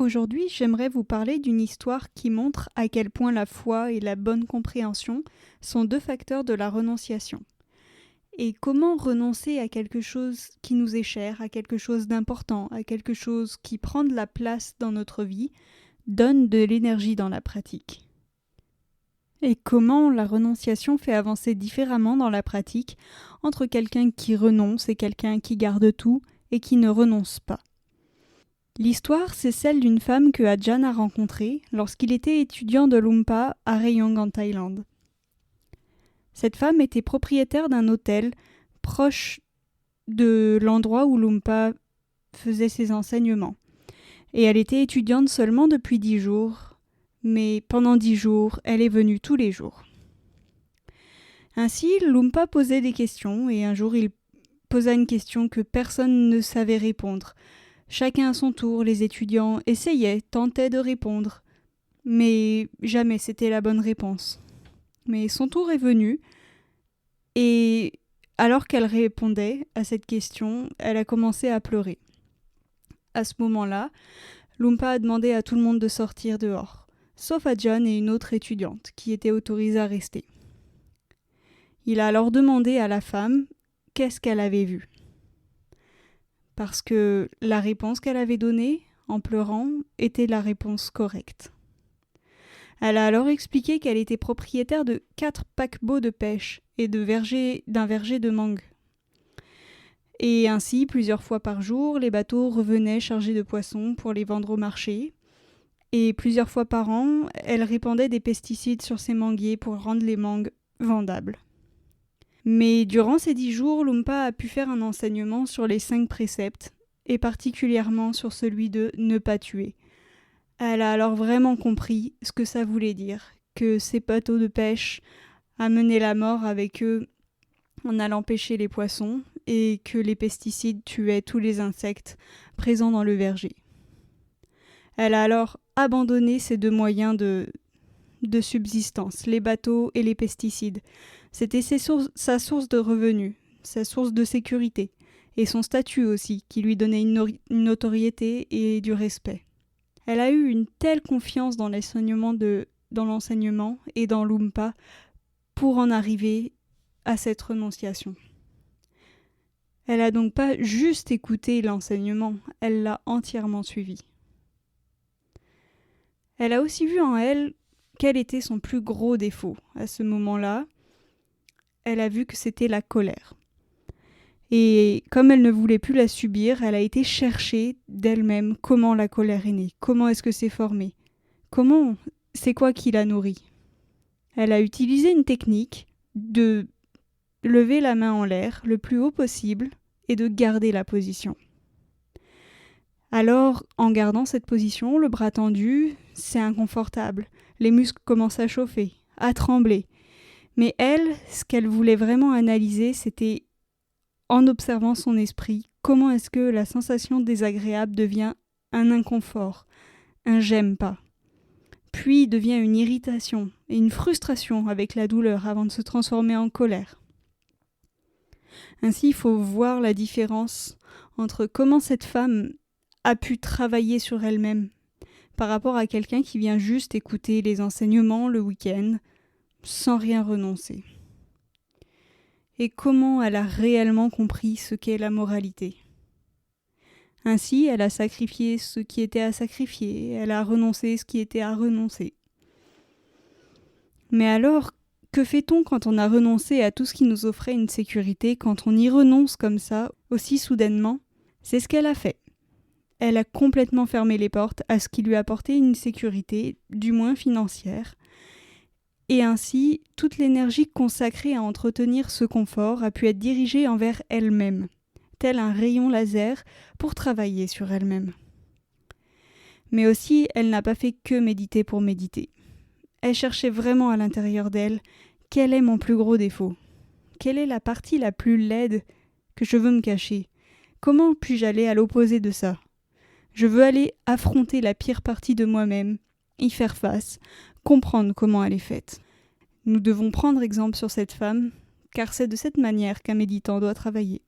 Aujourd'hui, j'aimerais vous parler d'une histoire qui montre à quel point la foi et la bonne compréhension sont deux facteurs de la renonciation. Et comment renoncer à quelque chose qui nous est cher, à quelque chose d'important, à quelque chose qui prend de la place dans notre vie, donne de l'énergie dans la pratique. Et comment la renonciation fait avancer différemment dans la pratique entre quelqu'un qui renonce et quelqu'un qui garde tout et qui ne renonce pas. L'histoire, c'est celle d'une femme que Ajahn a rencontrée lorsqu'il était étudiant de Lumpa à Rayong en Thaïlande. Cette femme était propriétaire d'un hôtel proche de l'endroit où Lumpa faisait ses enseignements. Et elle était étudiante seulement depuis 10 jours, mais pendant 10 jours, elle est venue tous les jours. Ainsi, Lumpa posait des questions et un jour il posa une question que personne ne savait répondre. Chacun à son tour, les étudiants essayaient, tentaient de répondre, mais jamais c'était la bonne réponse. Mais son tour est venu, et alors qu'elle répondait à cette question, elle a commencé à pleurer. À ce moment-là, Lumpa a demandé à tout le monde de sortir dehors, sauf Ajahn et une autre étudiante, qui était autorisée à rester. Il a alors demandé à la femme qu'est-ce qu'elle avait vu. Parce que la réponse qu'elle avait donnée, en pleurant, était la réponse correcte. Elle a alors expliqué qu'elle était propriétaire de 4 paquebots de pêche et d'un verger de mangue. Et ainsi, plusieurs fois par jour, les bateaux revenaient chargés de poissons pour les vendre au marché. Et plusieurs fois par an, elle répandait des pesticides sur ses manguiers pour rendre les mangues vendables. Mais durant ces 10 jours, Lumpa a pu faire un enseignement sur les 5 préceptes, et particulièrement sur celui de ne pas tuer. Elle a alors vraiment compris ce que ça voulait dire, que ces bateaux de pêche amenaient la mort avec eux en allant pêcher les poissons, et que les pesticides tuaient tous les insectes présents dans le verger. Elle a alors abandonné ces 2 moyens de subsistance, les bateaux et les pesticides. C'était sa source de revenus, sa source de sécurité, et son statut aussi, qui lui donnait une notoriété et du respect. Elle a eu une telle confiance dans l'enseignement et dans Lumpa pour en arriver à cette renonciation. Elle n'a donc pas juste écouté l'enseignement, elle l'a entièrement suivi. Elle a aussi vu en elle quel était son plus gros défaut. À ce moment-là, elle a vu que c'était la colère. Et comme elle ne voulait plus la subir, elle a été chercher d'elle-même comment la colère est née, comment est-ce que c'est formé, c'est quoi qui la nourrit. Elle a utilisé une technique de lever la main en l'air le plus haut possible et de garder la position. Alors, en gardant cette position, le bras tendu, c'est inconfortable. Les muscles commencent à chauffer, à trembler. Mais elle, ce qu'elle voulait vraiment analyser, c'était, en observant son esprit, comment est-ce que la sensation désagréable devient un inconfort, un j'aime pas, puis devient une irritation et une frustration avec la douleur avant de se transformer en colère. Ainsi, il faut voir la différence entre comment cette femme a pu travailler sur elle-même par rapport à quelqu'un qui vient juste écouter les enseignements le week-end sans rien renoncer. Et comment elle a réellement compris ce qu'est la moralité. Ainsi, elle a sacrifié ce qui était à sacrifier, elle a renoncé ce qui était à renoncer. Mais alors, que fait-on quand on a renoncé à tout ce qui nous offrait une sécurité, quand on y renonce comme ça, aussi soudainement? C'est ce qu'elle a fait. Elle a complètement fermé les portes à ce qui lui apportait une sécurité, du moins financière. Et ainsi, toute l'énergie consacrée à entretenir ce confort a pu être dirigée envers elle-même, tel un rayon laser pour travailler sur elle-même. Mais aussi, elle n'a pas fait que méditer pour méditer. Elle cherchait vraiment à l'intérieur d'elle quel est mon plus gros défaut, quelle est la partie la plus laide que je veux me cacher, comment puis-je aller à l'opposé de ça. Je veux aller affronter la pire partie de moi-même, y faire face, comprendre comment elle est faite. Nous devons prendre exemple sur cette femme, car c'est de cette manière qu'un méditant doit travailler.